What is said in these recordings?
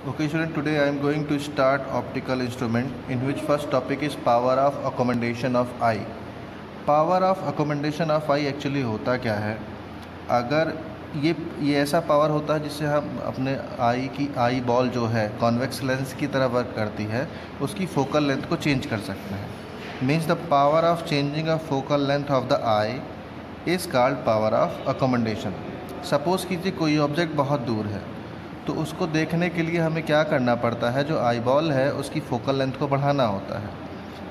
Okay, student, today I am going to start optical instrument in which first topic is power of accommodation of eye. Power of accommodation of eye actually होता क्या है? अगर ये ऐसा power होता है जिससे हम अपने आई बॉल जो है कॉन्वेक्स लेंस की तरह वर्क करती है, उसकी फोकल लेंथ को चेंज कर सकते हैं. Means the power of changing a focal length of the I is called power of accommodation. Suppose कीजिए कोई ऑब्जेक्ट बहुत दूर है, तो उसको देखने के लिए हमें क्या करना पड़ता है, जो आई बॉल है उसकी फोकल लेंथ को बढ़ाना होता है.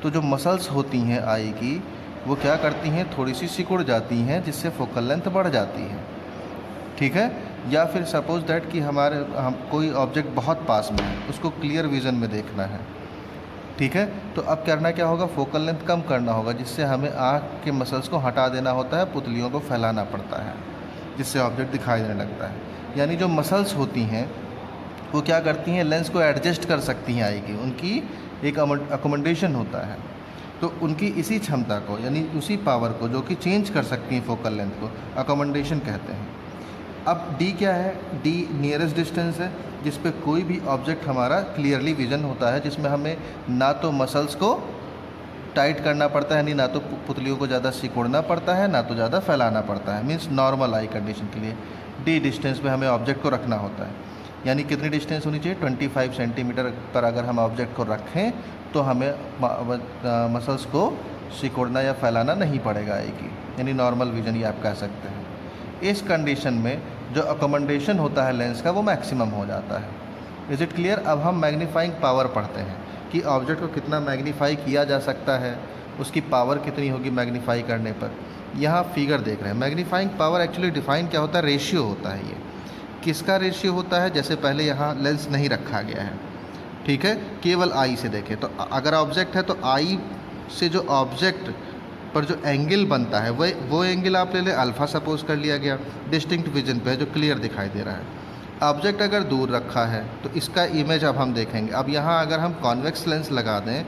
तो जो मसल्स होती हैं आई की, वो क्या करती हैं, थोड़ी सी सिकुड़ जाती हैं जिससे फोकल लेंथ बढ़ जाती है. ठीक है. या फिर सपोज़ दैट कि हम कोई ऑब्जेक्ट बहुत पास में है, उसको क्लियर विज़न में देखना है. ठीक है. तो अब करना क्या होगा, फोकल लेंथ कम करना होगा, जिससे हमें आँख के मसल्स को हटा देना होता है, पुतलियों को फैलाना पड़ता है, जिससे ऑब्जेक्ट दिखाई देने लगता है. यानी जो मसल्स होती हैं वो क्या करती हैं, लेंस को एडजस्ट कर सकती हैं आई की, उनकी एक अकोमोडेशन होता है. तो उनकी इसी क्षमता को, यानी उसी पावर को जो कि चेंज कर सकती हैं फोकल लेंथ को, अकोमोडेशन कहते हैं. अब डी क्या है, डी नियरेस्ट डिस्टेंस है, जिस पे कोई भी ऑब्जेक्ट हमारा क्लियरली विजन होता है, जिसमें हमें ना तो मसल्स को टाइट करना पड़ता है, यानी ना तो पुतलियों को ज़्यादा सिकुड़ना पड़ता है, ना तो ज़्यादा फैलाना पड़ता है. मीन्स नॉर्मल आई कंडीशन के लिए डी डिस्टेंस पे हमें ऑब्जेक्ट को रखना होता है. यानी कितनी डिस्टेंस होनी चाहिए, 25 सेंटीमीटर पर अगर हम ऑब्जेक्ट को रखें तो हमें मसल्स को सिकुड़ना या फैलाना नहीं पड़ेगा आई की, यानी नॉर्मल विजन ये आप कह सकते हैं. इस कंडीशन में जो अकोमोडेशन होता है लेंस का, वो मैक्सिमम हो जाता है. Is it clear. अब हम मैग्नीफाइंग पावर पढ़ते हैं कि ऑब्जेक्ट को कितना मैग्नीफाई किया जा सकता है, उसकी पावर कितनी होगी मैग्नीफाई करने पर. यहाँ फिगर देख रहे हैं. मैग्नीफाइंग पावर एक्चुअली डिफाइन क्या होता है, रेशियो होता है. ये किसका रेशियो होता है, जैसे पहले यहाँ लेंस नहीं रखा गया है, ठीक है, केवल आई से देखें तो अगर ऑब्जेक्ट है तो आई से जो ऑब्जेक्ट पर जो एंगल बनता है वो एंगल आप ले लें, अल्फ़ा सपोज कर लिया गया, डिस्टिंक्ट विजन पे है, जो क्लियर दिखाई दे रहा है. ऑब्जेक्ट अगर दूर रखा है तो इसका इमेज अब हम देखेंगे. अब यहाँ अगर हम कॉन्वेक्स लेंस लगा दें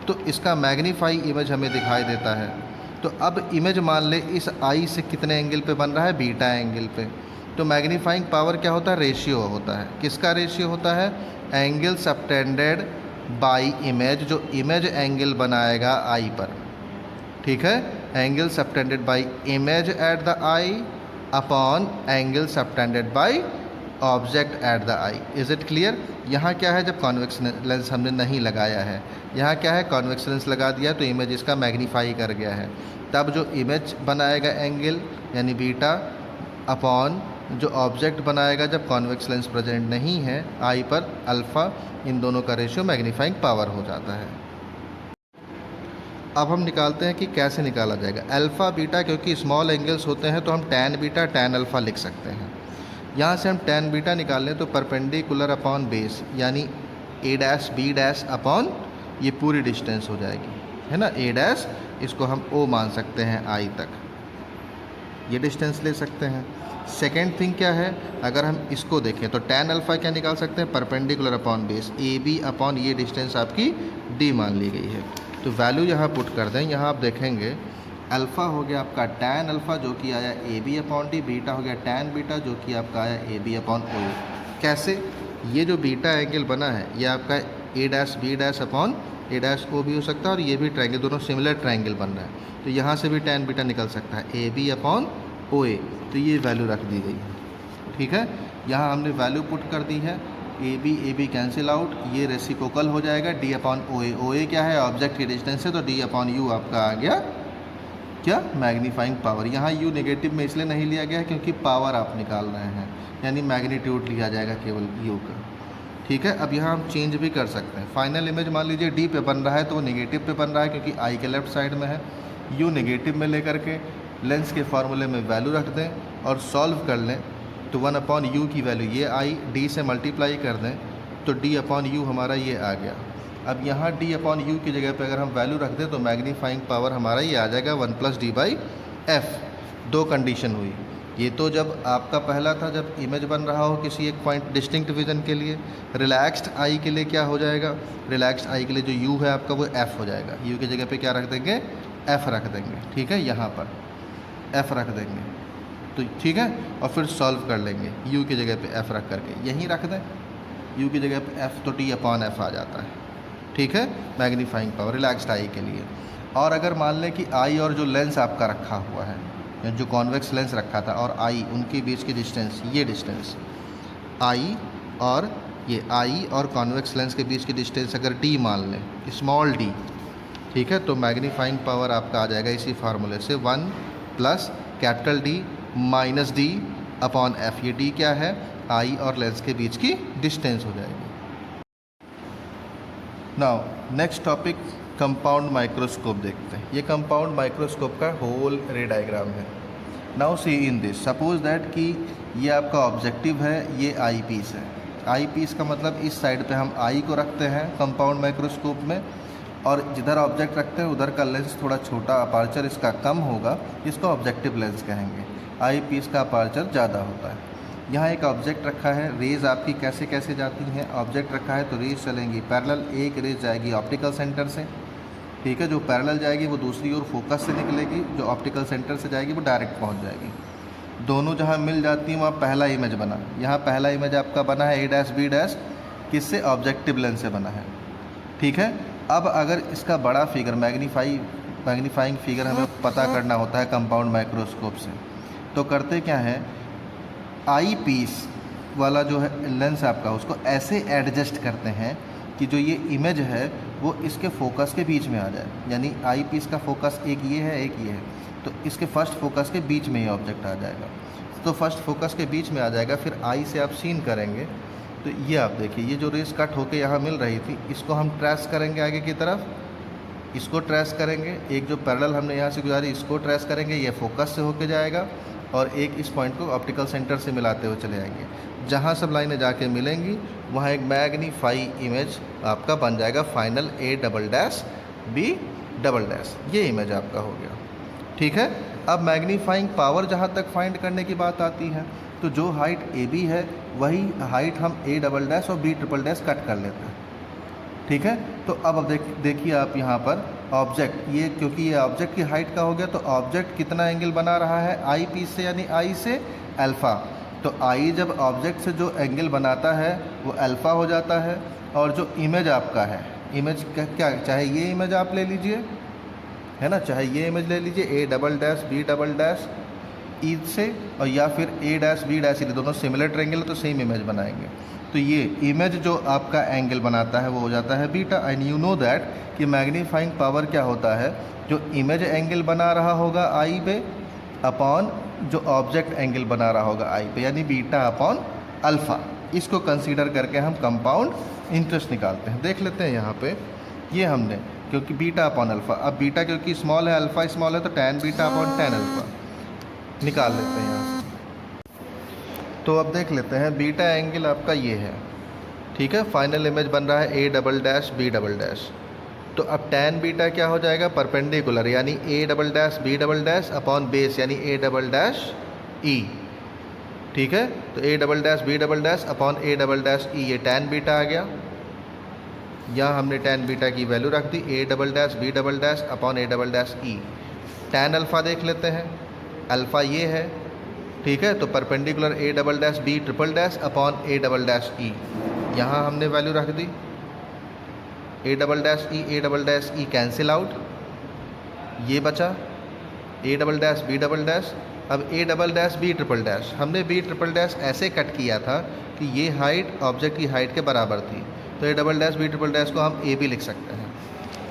तो इसका मैग्नीफाई इमेज हमें दिखाई देता है. तो अब इमेज मान ले इस आई से कितने एंगल पे बन रहा है, बीटा एंगल पे. तो मैग्नीफाइंग पावर क्या होता है, रेशियो होता है. किसका रेशियो होता है, एंगल सबटेंडेड बाई इमेज, जो इमेज एंगल बनाएगा आई पर. ठीक है. Angle subtended by image at the I upon angle subtended by object at the I. Is it clear. यहाँ क्या है, जब कॉन्वेक्स लेंस हमने नहीं लगाया है, यहाँ क्या है, कॉन्वेक्स लेंस लगा दिया तो इमेज इसका मैग्नीफाई कर गया है. तब जो इमेज बनाएगा एंगल यानी बीटा अपॉन जो ऑब्जेक्ट बनाएगा जब कॉन्वेक्स लेंस प्रेजेंट नहीं है आई पर, अल्फ़ा, इन दोनों का रेशियो मैग्नीफाइंग पावर हो जाता है. अब हम निकालते हैं कि कैसे निकाला जाएगा अल्फ़ा बीटा. क्योंकि स्मॉल एंगल्स होते हैं तो हम टैन बीटा टैन अल्फ़ा लिख सकते हैं. यहाँ से हम टैन बीटा निकाल लें तो परपेंडिकुलर अपॉन बेस, यानी A dash B dash upon ये पूरी डिस्टेंस हो जाएगी, है ना. ए डैश इसको हम ओ मान सकते हैं आई तक, ये डिस्टेंस ले सकते हैं. सेकेंड थिंग क्या है, अगर हम इसको देखें तो टैन अल्फ़ा क्या निकाल सकते हैं, perpendicular upon base, A B upon ये डिस्टेंस आपकी डी मान ली गई है. तो वैल्यू यहाँ पुट कर दें. यहाँ आप देखेंगे अल्फ़ा हो गया आपका टैन अल्फ़ा जो कि आया A B upon D, beta हो गया टैन बीटा जो कि आपका आया ए बी अपॉन ओ. कैसे, ये जो बीटा एंगल बना है ये आपका ए डैश बी डैश अपॉन ए डैश ओ भी हो सकता है, और ये भी ट्रायंगल, दोनों सिमिलर ट्रायंगल बन रहा है. तो यहाँ से भी टैन बीटा निकल सकता है, ए बी अपॉन ओ ए. तो ये वैल्यू रख दी गई है. ठीक है. यहाँ हमने वैल्यू पुट कर दी है, ए बी कैंसिल आउट, ये रेसिप्रोकल हो जाएगा डी अपॉन ओ ए. ओ ए क्या है, ऑब्जेक्ट की डिस्टेंस है, तो डी अपॉन यू आपका आ गया क्या, मैग्नीफाइंग पावर. यहाँ यू नेगेटिव में इसलिए नहीं लिया गया है क्योंकि पावर आप निकाल रहे हैं, यानी मैग्नीट्यूड लिया जाएगा केवल यू का. ठीक है. अब यहाँ हम चेंज भी कर सकते हैं. फाइनल इमेज मान लीजिए डी पे बन रहा है तो वो नेगेटिव पे बन रहा है क्योंकि आई के लेफ्ट साइड में है. यू नेगेटिव में लेकर के लेंस के फार्मूले में वैल्यू रख दें और सॉल्व कर लें तो 1 अपॉन यू की वैल्यू ये आई, डी से मल्टीप्लाई कर दें तो डी अपॉन यू हमारा ये आ गया. अब यहाँ डी अपॉन यू की जगह पे अगर हम वैल्यू रख दें तो मैग्नीफाइंग पावर हमारा ये आ जाएगा 1 प्लस डी बाई एफ. दो कंडीशन हुई. ये तो जब आपका पहला था, जब इमेज बन रहा हो किसी एक पॉइंट डिस्टिंक्ट विजन के लिए. रिलैक्स्ड आई के लिए क्या हो जाएगा, रिलैक्स्ड आई के लिए जो यू है आपका वो एफ़ हो जाएगा. यू की जगह पे क्या रख देंगे, एफ़ रख देंगे. ठीक है. यहाँ पर एफ़ रख देंगे तो ठीक है, और फिर सॉल्व कर लेंगे यू की जगह पे एफ़ रख करके, यहीं रख दें. यू की जगह पे एफ तो टी अपॉन एफ आ जाता है, ठीक है, मैग्नीफाइंग पावर रिलैक्स्ड आई के लिए। और अगर मान लें कि आई और जो लेंस आपका रखा हुआ है, जो कॉन्वेक्स लेंस रखा था और आई, उनके बीच की डिस्टेंस, ये डिस्टेंस आई और ये आई और कॉन्वेक्स लेंस के बीच की डिस्टेंस अगर डी मान लें, स्मॉल डी, ठीक है, तो मैग्नीफाइंग पावर आपका आ जाएगा इसी फार्मूले से 1 plus capital D minus D upon F. ये डी क्या है, आई और लेंस के बीच की डिस्टेंस हो जाएगी। Now next topic compound microscope देखते हैं। ये कंपाउंड माइक्रोस्कोप का होल रे डायग्राम है। Now see in this, suppose that कि ये आपका ऑब्जेक्टिव है, ये आई पीस है। आई पीस का मतलब इस साइड पे हम आई को रखते हैं कंपाउंड माइक्रोस्कोप में, और जिधर ऑब्जेक्ट रखते हैं उधर का लेंस थोड़ा छोटा, अपर्चर इसका कम होगा, इसको ऑब्जेक्टिव लेंस कहेंगे। आई पीस का अपर्चर ज़्यादा होता है। यहाँ एक ऑब्जेक्ट रखा है, रेज़ आपकी कैसे कैसे जाती हैं, ऑब्जेक्ट रखा है तो रेज़ चलेंगी पैरेलल। एक रेज़ जाएगी ऑप्टिकल सेंटर से, ठीक है, जो पैरेलल जाएगी वो दूसरी ओर फोकस से निकलेगी, जो ऑप्टिकल सेंटर से जाएगी वो डायरेक्ट पहुँच जाएगी। दोनों जहाँ मिल जाती हैं वहाँ पहला इमेज बना। यहाँ पहला इमेज आपका बना है ए डैश बी डैश, किससे, ऑब्जेक्टिव लेंस से बना है, ठीक है। अब अगर इसका बड़ा फिगर मैग्नीफाइंग फिगर हमें पता करना होता है कंपाउंड माइक्रोस्कोप से, तो करते क्या है, आई पीस वाला जो है लेंस आपका, उसको ऐसे एडजस्ट करते हैं कि जो ये इमेज है वो इसके फोकस के बीच में आ जाए। यानी आई पीस का फोकस एक ये है, एक ये है, तो इसके फर्स्ट फोकस के बीच में ये ऑब्जेक्ट आ जाएगा। तो फर्स्ट फोकस के बीच में आ जाएगा, फिर आई से आप सीन करेंगे तो ये आप देखिए, ये जो रेस कट होके यहाँ मिल रही थी, इसको हम ट्रेस करेंगे आगे की तरफ, इसको ट्रेस करेंगे, एक जो पैरेलल हमने यहाँ से गुजारी इसको ट्रेस करेंगे, ये फोकस से होके जाएगा, और एक इस पॉइंट को ऑप्टिकल सेंटर से मिलाते हुए चले जाएंगे। जहाँ सब लाइनें जाके मिलेंगी वहाँ एक मैग्नीफाई इमेज आपका बन जाएगा, final A double dash B double dash, ये इमेज आपका हो गया, ठीक है। अब मैग्नीफाइंग पावर जहाँ तक फाइंड करने की बात आती है, तो जो हाइट ए बी है वही हाइट हम ए डबल डैश और बी ट्रिपल डैश कट कर लेते हैं, ठीक है। तो अब देखिए आप यहाँ पर ऑब्जेक्ट, ये क्योंकि ये ऑब्जेक्ट की हाइट का हो गया, तो ऑब्जेक्ट कितना एंगल बना रहा है आई पीस से, यानी आई से अल्फ़ा। तो आई जब ऑब्जेक्ट से जो एंगल बनाता है वो अल्फ़ा हो जाता है, और जो इमेज आपका है, इमेज क्या, चाहे ये इमेज आप ले लीजिए, है ना, चाहे ये इमेज ले लीजिए A double dash B double dash E से, और या फिर ए डैश बी डैश, ये दोनों सिमिलर ट्रायंगल तो सेम इमेज बनाएंगे। तो ये इमेज जो आपका एंगल बनाता है वो हो जाता है beta. And you know that कि मैग्नीफाइंग पावर क्या होता है, जो इमेज एंगल बना रहा होगा आई पे अपॉन जो ऑब्जेक्ट एंगल बना रहा होगा आई पे, यानी बीटा अपॉन अल्फ़ा। इसको कंसीडर करके हम कंपाउंड इंटरेस्ट निकालते हैं। देख लेते हैं यहाँ पे, ये हमने क्योंकि बीटा अपॉन अल्फ़ा, अब बीटा क्योंकि स्मॉल है, अल्फ़ा स्मॉल है, तो tan beta upon tan alpha निकाल लेते हैं यहाँ से। तो अब देख लेते हैं, बीटा एंगल आपका ये है, ठीक है, फाइनल इमेज बन रहा है A double dash B double dash. तो अब टैन बीटा क्या हो जाएगा, परपेंडिकुलर, यानी A double dash B double dash upon base, यानी ए डबल डैश ई, ठीक है। तो A double dash B double dash upon A double dash E, ये टैन बीटा आ गया। यहाँ हमने टैन बीटा की वैल्यू रख दी, A double dash B double dash upon A double dash E. Tan alpha देख लेते हैं, अल्फ़ा ये है, ठीक है, तो perpendicular A double dash B triple dash upon A double dash E, यहाँ हमने वैल्यू रख दी, A double dash E cancel out, ये बचा A double dash B double dash. अब A double dash B triple dash, हमने B triple dash ऐसे cut किया था कि ये हाइट ऑब्जेक्ट की हाइट के बराबर थी, तो A double dash B triple dash को हम ए बी लिख सकते हैं,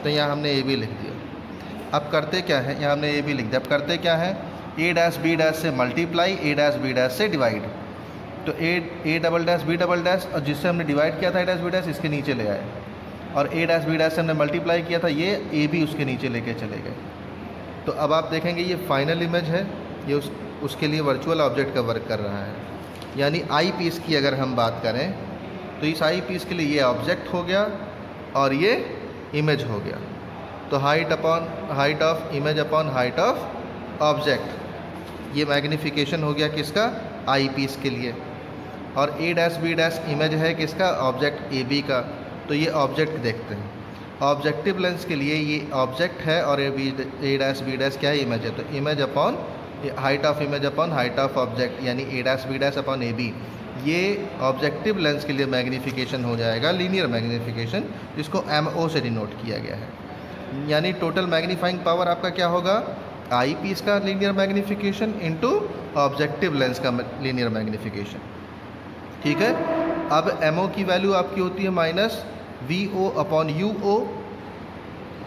तो यहाँ हमने ए बी लिख दिया। अब करते क्या है, यहाँ हमने ए बी लिख दिया, अब करते क्या है, ए डैश बी डैश से multiply, A dash B dash से डिवाइड। तो A double dash B double dash, और जिससे हमने डिवाइड किया था ए डैश बी डैश, इसके नीचे ले आए, और ए डैश बी डैश से हमने मल्टीप्लाई किया था, ये ए बी उसके नीचे लेके चले गए। तो अब आप देखेंगे ये फाइनल इमेज है, ये उसके लिए वर्चुअल ऑब्जेक्ट का वर्क कर रहा है। यानी आई पीस की अगर हम बात करें तो इस आई पीस के लिए ये ऑब्जेक्ट हो गया और ये इमेज हो गया। तो height of image upon height of object, ये मैग्नीफिकेशन हो गया किसका, आई पीस के लिए। और A dash B dash image है किसका, ऑब्जेक्ट ए बी का। तो ये ऑब्जेक्ट देखते हैं, ऑब्जेक्टिव लेंस के लिए ये ऑब्जेक्ट है और ए डैश बी डैश क्या है, इमेज है। तो image upon height of image upon height of object, यानी A dash B dash upon A B, ये ऑब्जेक्टिव लेंस के लिए मैग्नीफिकेशन हो जाएगा, लीनियर मैग्नीफिकेशन, जिसको MO से डिनोट किया गया है। यानी टोटल मैग्नीफाइंग पावर आपका क्या होगा, आई पीस का linear magnification into objective lens का लीनियर मैग्नीफिकेशन। ठीक है, अब MO की वैल्यू आपकी होती है माइनस VO अपॉन UO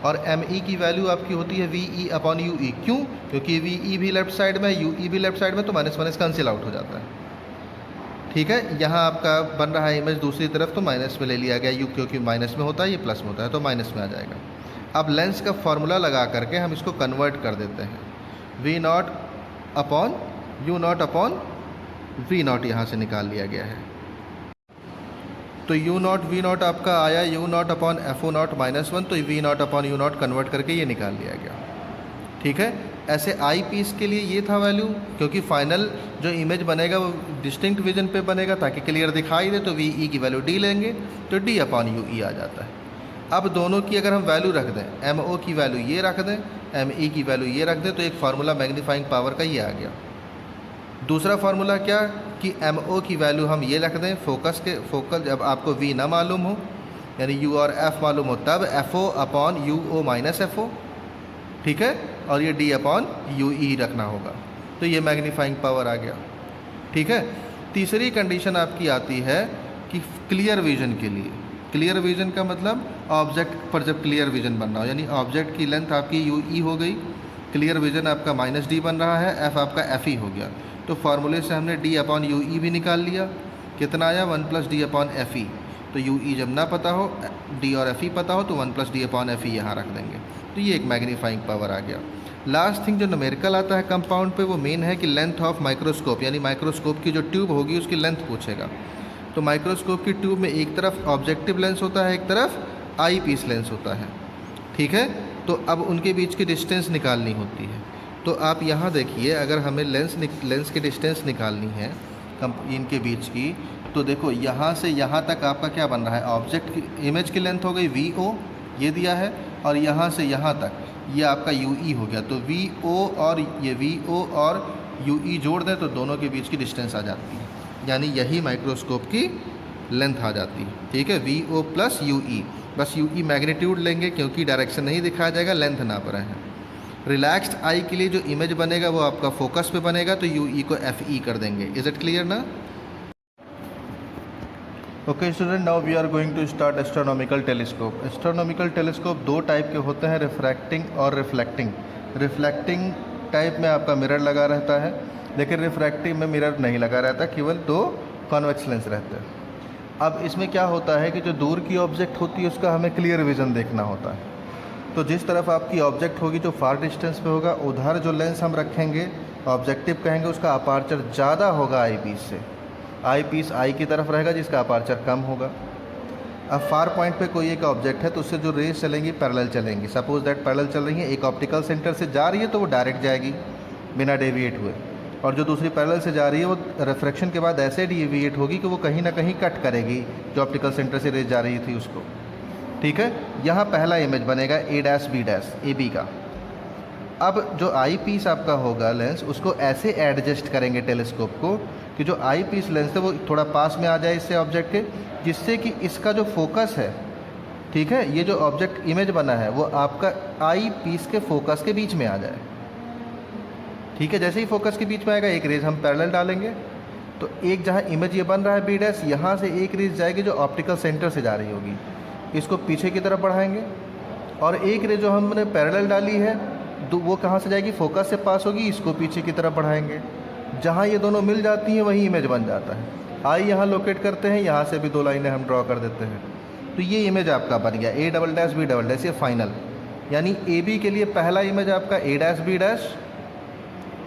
और ME की वैल्यू आपकी होती है VE अपॉन UE। क्यों? क्योंकि VE भी लेफ्ट साइड में, UE भी लेफ्ट साइड में, तो माइनस माइनस कैंसिल आउट हो जाता है। ठीक है, यहाँ आपका बन रहा है इमेज दूसरी तरफ, तो माइनस में ले लिया गया U, क्योंकि माइनस में होता है, ये प्लस में होता है, तो माइनस में आ जाएगा। अब लेंस का फॉर्मूला लगा करके हम इसको कन्वर्ट कर देते हैं, V0 upon U0 upon V0 यहाँ से निकाल लिया गया है। तो U0 V0 आपका आया U0 अपॉन FO0 -1, तो V0 अपॉन U0 कन्वर्ट करके ये निकाल लिया गया। ठीक है, ऐसे आई पीस के लिए ये था वैल्यू, क्योंकि फाइनल जो इमेज बनेगा वो डिस्टिंक्ट विजन पे बनेगा ताकि क्लियर दिखाई दे, तो VE की वैल्यू D लेंगे तो D अपॉन UE आ जाता है। अब दोनों की अगर हम वैल्यू रख दें, MO की वैल्यू ये रख दें, ME की वैल्यू ये रख दें, तो एक फार्मूला मैग्नीफाइंग पावर का ये आ गया। दूसरा फार्मूला क्या कि MO की वैल्यू हम ये रख दें, फोकल जब आपको V ना मालूम हो, यानी U और F मालूम हो, तब FO upon UO minus FO। ठीक है, और ये D अपॉन UE रखना होगा, तो ये मैग्नीफाइंग पावर आ गया। ठीक है, तीसरी कंडीशन आपकी आती है कि क्लियर विजन के लिए। क्लियर विजन का मतलब ऑब्जेक्ट पर जब क्लियर विजन बन रहा हो, यानी ऑब्जेक्ट की लेंथ आपकी UE हो गई, क्लियर विजन आपका -D बन रहा है, F आपका FE हो गया, तो फार्मूले से हमने D अपॉन UE भी निकाल लिया। कितना आया, 1 + D अपॉन FE। तो UE जब ना पता हो, D और FE पता हो, तो 1 + D अपॉन FE यहाँ रख देंगे, तो ये एक मैग्नीफाइंग पावर आ गया। लास्ट थिंग जो न्यूमेरिकल आता है कंपाउंड पे, वो मेन है कि लेंथ ऑफ माइक्रोस्कोप, यानी माइक्रोस्कोप की जो ट्यूब होगी उसकी लेंथ पूछेगा। तो माइक्रोस्कोप की ट्यूब में एक तरफ ऑब्जेक्टिव लेंस होता है, एक तरफ आई पीस लेंस होता है। ठीक है, तो अब उनके बीच की डिस्टेंस निकालनी होती है। तो आप यहाँ देखिए, अगर हमें लेंस की डिस्टेंस निकालनी है इनके बीच की, तो देखो यहाँ से यहाँ तक आपका क्या बन रहा है, ऑब्जेक्ट की इमेज की लेंथ हो गई VO, ये दिया है, और यहाँ से यहाँ तक ये आपका UE हो गया। तो VO और ये VO और UE जोड़ दें तो दोनों के बीच की डिस्टेंस आ जाती है, यानी यही माइक्रोस्कोप की लेंथ आ जाती है। ठीक है, VO + UE, बस UE मैग्नीट्यूड लेंगे क्योंकि डायरेक्शन नहीं दिखाया जाएगा, लेंथ नाप रहे हैं। रिलैक्स्ड आई के लिए जो इमेज बनेगा वो आपका फोकस पे बनेगा, तो UE को FE कर देंगे। इज इट क्लियर ना? Okay student, now we are going to start astronomical telescope. Astronomical telescope दो टाइप के होते हैं, रिफ्रैक्टिंग और रिफ्लेक्टिंग। रिफ्लेक्टिंग टाइप में आपका मिरर लगा रहता है, लेकिन रिफ्रैक्टिव में मिरर नहीं लगा रहता, केवल दो कॉन्वेक्स लेंस रहते हैं। अब इसमें क्या होता है कि जो दूर की ऑब्जेक्ट होती है उसका हमें क्लियर विजन देखना होता है। तो जिस तरफ आपकी ऑब्जेक्ट होगी जो फार डिस्टेंस पे होगा, उधर जो लेंस हम रखेंगे, ऑब्जेक्टिव कहेंगे, उसका अपार्चर ज़्यादा होगा आई पीस से। आई पीस आई की तरफ रहेगा जिसका अपार्चर कम होगा। अब फार पॉइंट पे कोई एक ऑब्जेक्ट है तो उससे जो रेज चलेंगी पैरेलल चलेंगी। सपोज दैट पैरेलल चल रही है, एक ऑप्टिकल सेंटर से जा रही है तो वो डायरेक्ट जाएगी बिना डेविएट हुए, और जो दूसरी पैरेलल से जा रही है वो रिफ्रैक्शन के बाद ऐसे डेविएट होगी कि वो कहीं ना कहीं कट करेगी जो ऑप्टिकल सेंटर से रेज जा रही थी उसको। ठीक है, यहाँ पहला इमेज बनेगा A', का। अब जो आई पीस आपका होगा लेंस, उसको ऐसे एडजस्ट करेंगे टेलीस्कोप को कि जो आई पीस लेंस है वो थोड़ा पास में आ जाए इससे ऑब्जेक्ट के, जिससे कि इसका जो फोकस है, ठीक है, ये जो ऑब्जेक्ट इमेज बना है वो आपका आई पीस के फोकस के बीच में आ जाए। ठीक है, जैसे ही फोकस के बीच में आएगा एक रेज हम पैरेलल डालेंगे, तो एक जहाँ इमेज ये बन रहा है B', यहाँ से एक रेज जाएगी जो ऑप्टिकल सेंटर से जा रही होगी, इसको पीछे की तरफ बढ़ाएंगे, और एक रेज जो हमने पैरेलल डाली है वो कहाँ से जाएगी, फोकस से पास होगी, इसको पीछे की तरफ बढ़ाएंगे। जहाँ ये दोनों मिल जाती हैं वही इमेज बन जाता है। आई यहाँ लोकेट करते हैं, यहाँ से भी दो लाइनें हम ड्रॉ कर देते हैं, तो ये इमेज आपका बन गया A', B', ये फाइनल। यानी AB के लिए पहला इमेज आपका A',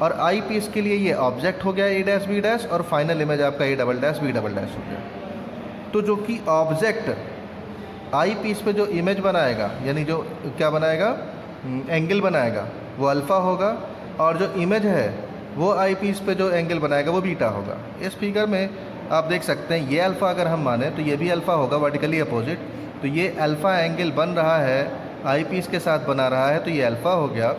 और आई पीस के लिए ये ऑब्जेक्ट हो गया A', और फाइनल इमेज आपका A', B' हो गया। तो जो कि ऑब्जेक्ट आई पीस पे जो इमेज बनाएगा, यानी जो क्या बनाएगा, एंगल बनाएगा, वो अल्फ़ा होगा, और जो इमेज है वो आई पीस पे जो एंगल बनाएगा वो बीटा होगा। इस फिगर में आप देख सकते हैं ये अल्फ़ा अगर हम माने तो ये भी अल्फ़ा होगा, वर्टिकली अपोजिट। तो ये अल्फ़ा एंगल बन रहा है आई पीस के साथ बना रहा है, तो ये अल्फ़ा हो गया।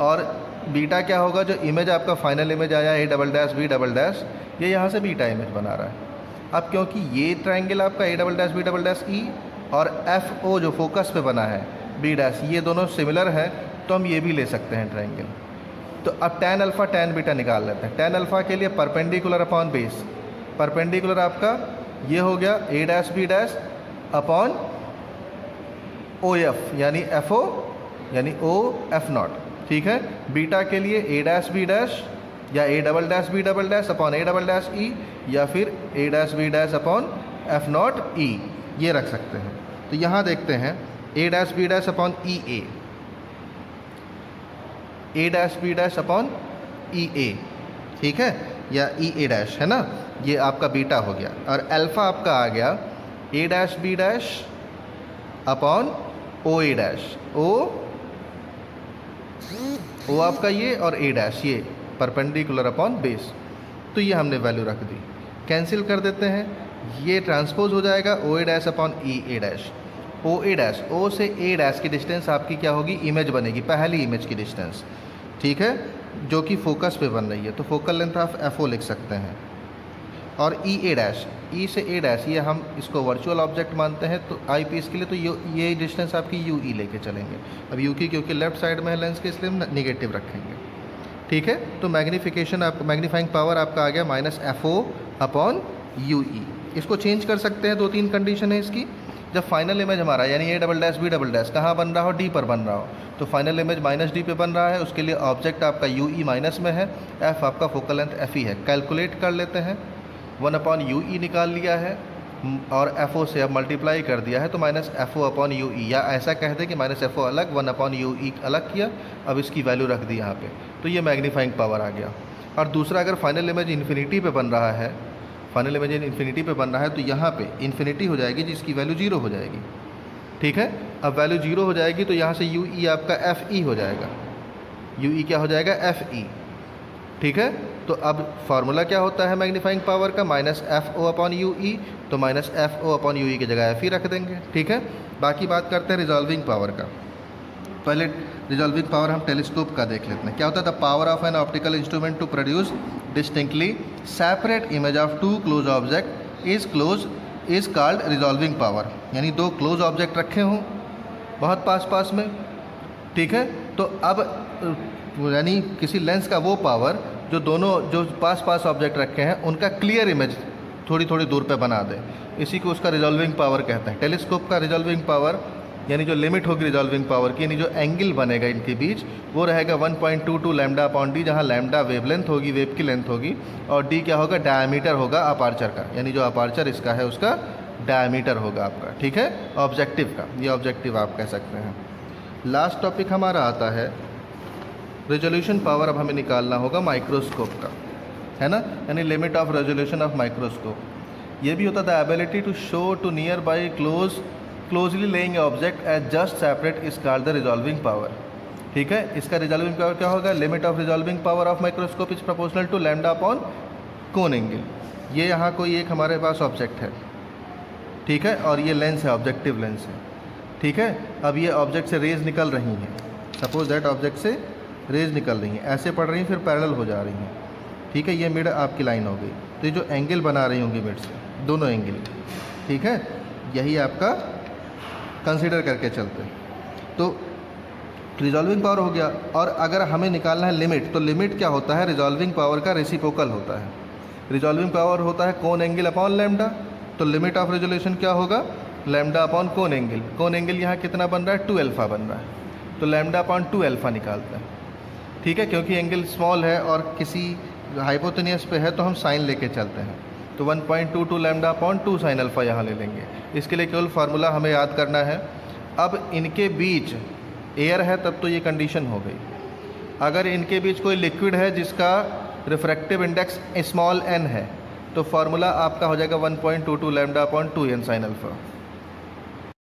और बीटा क्या होगा, जो इमेज आपका फाइनल इमेज आया A', B', ये यहाँ से बीटा इमेज बना रहा है। अब क्योंकि ये ट्राइंगल आपका A double dash B double dash E और एफ ओ जो फोकस पे बना है बी डैश, ये दोनों सिमिलर है, तो हम ये भी ले सकते हैं ट्राइंगल। तो अब tan अल्फ़ा tan बीटा निकाल लेते हैं। tan अल्फ़ा के लिए परपेंडिकुलर अपॉन बेस, परपेंडिकुलर आपका ये हो गया A dash B dash upon O F यानी एफ ओ यानी ओ एफ नॉट, ठीक है। बीटा के लिए ए डैश बी डैश या A double dash B double dash upon A double dash E या फिर A dash B dash upon F naught E, ये रख सकते हैं। तो यहाँ देखते हैं A dash B dash upon E A dash B dash upon E A, ठीक है, या ई ए डैश है ना, ये आपका बीटा हो गया। और अल्फ़ा आपका आ गया A dash B dash upon O A dash, O आपका ये और ए डैश ये परपेंडिकुलर अपॉन बेस। तो ये हमने वैल्यू रख दी, कैंसिल कर देते हैं, ये ट्रांसपोज हो जाएगा ओ A dash upon E A dash. O A dash, ओ से ए डैश की डिस्टेंस आपकी क्या होगी, इमेज बनेगी, पहली इमेज की डिस्टेंस, ठीक है, जो कि फोकस पे बन रही है। तो focal length of F O लिख सकते हैं। और ई ए डैश, ई से ए डैश, ये हम इसको वर्चुअल ऑब्जेक्ट मानते हैं तो आई पीस के लिए, तो ये डिस्टेंस आपकी यू ई लेके चलेंगे। अब यू की क्योंकि लेफ्ट साइड में है लेंस के, इसलिए हम निगेटिव रखेंगे, ठीक है। तो मैग्नीफिकेशन आपका, मैग्नीफाइंग पावर आपका आ गया minus F O upon U E. इसको चेंज कर सकते हैं, 2-3 कंडीशन है इसकी। जब फाइनल इमेज हमारा यानी A double dash B double dash कहाँ बन रहा हो, डी पर बन रहा हो, तो फाइनल इमेज माइनस डी पे बन रहा है, उसके लिए ऑब्जेक्ट आपका यू ई माइनस में है, एफ आपका फोकल लेंथ एफ ई है। कैलकुलेट कर लेते हैं, 1 अपॉन यू ई निकाल लिया है और एफ ओ से अब मल्टीप्लाई कर दिया है, तो minus F O upon U E, या ऐसा कह दे कि माइनस एफ ओ अलग, 1 अपॉन यू ई अलग किया, अब इसकी वैल्यू रख दी यहाँ पे, तो ये मैग्नीफाइंग पावर आ गया। और दूसरा, अगर फाइनल इमेज इन्फिनिटी पे बन रहा है, फाइनल इमेज इन्फिनिटी पे बन रहा है, तो यहाँ पे इन्फिनिटी हो जाएगी जिसकी वैल्यू 0 हो जाएगी, ठीक है। अब वैल्यू 0 हो जाएगी तो यहाँ से यू ई आपका एफ ई हो जाएगा, यू ई क्या हो जाएगा, एफ ई, ठीक है। तो अब फार्मूला क्या होता है मैग्नीफाइंग पावर का, minus F O upon U E, तो minus F O upon U E की जगह एफ ई रख देंगे, ठीक है। बाकी बात करते हैं रिजॉल्विंग पावर का। पहले रिजॉल्विंग पावर हम टेलीस्कोप का देख लेते हैं। क्या होता है, the power of an optical instrument to produce distinctly separate image of 2 close object is called resolving power. यानी 2 क्लोज ऑब्जेक्ट रखे हों बहुत पास पास में, ठीक है, तो अब यानी किसी लेंस का वो पावर जो पास पास ऑब्जेक्ट रखे हैं उनका क्लियर इमेज थोड़ी थोड़ी दूर पे बना दे, इसी को उसका रिजॉल्विंग पावर कहते हैं। टेलीस्कोप का रिजॉल्विंग पावर यानी जो लिमिट होगी रिजॉल्विंग पावर की, यानी जो एंगल बनेगा इनके बीच, वो रहेगा 1.22 लैम्डा अपॉन डी, जहाँ लैम्डा वेवलेंथ होगी, वेव की लेंथ होगी, और डी क्या होगा, डायमीटर होगा अपार्चर का, यानी जो अपार्चर इसका है उसका डायमीटर होगा आपका, ठीक है, ऑब्जेक्टिव का, ये ऑब्जेक्टिव आप कह सकते हैं। लास्ट टॉपिक हमारा आता है रेजोल्यूशन पावर। अब हमें निकालना होगा माइक्रोस्कोप का, है ना, यानी limit of resolution of microscope. ये भी होता था ability to show two nearby closely lying object as just separate is called the resolving power, ठीक है। इसका रिजॉल्विंग पावर क्या होगा, limit of resolving power of microscope is proportional to lambda upon cone angle. ये यहाँ कोई एक हमारे पास ऑब्जेक्ट है, ठीक है, और ये लेंस है, ऑब्जेक्टिव लेंस है, ठीक है। अब ये ऑब्जेक्ट से रेज निकल रही हैं, सपोज दैट ऑब्जेक्ट से रेज निकल रही हैं, ऐसे पड़ रही हैं, फिर पैरेलल हो जा रही हैं, ठीक है। ये मिड आपकी लाइन हो गई, तो ये जो एंगल बना रही होंगी मिड से, दोनों एंगल, ठीक है, यही आपका कंसीडर करके चलते हैं। तो रिजॉल्विंग पावर हो गया। और अगर हमें निकालना है लिमिट, तो लिमिट क्या होता है, रिजॉल्विंग पावर का रेसिप्रोकल होता है। रिजॉल्विंग पावर होता है कोन एंगल अपॉन लैम्डा, तो लिमिट ऑफ रेजोल्यूशन क्या होगा, लैम्डा अपॉन कोन एंगल। कोन एंगल यहाँ कितना बन रहा है, 2 अल्फ़ा बन रहा है, तो लैम्डा अपॉन 2 अल्फ़ा निकालते हैं, ठीक है, क्योंकि एंगल स्मॉल है और किसी हाइपोटेनियस पे है तो हम साइन लेके चलते हैं, तो 1.22 लैम्डा अपॉन 2 साइन अल्फ़ा यहाँ ले लेंगे। इसके लिए केवल फार्मूला हमें याद करना है। अब इनके बीच एयर है तब तो ये कंडीशन हो गई। अगर इनके बीच कोई लिक्विड है जिसका रिफ्रैक्टिव इंडेक्स स्मॉल n है, तो फार्मूला आपका हो जाएगा 1.22 lambda upon 2n sine alpha.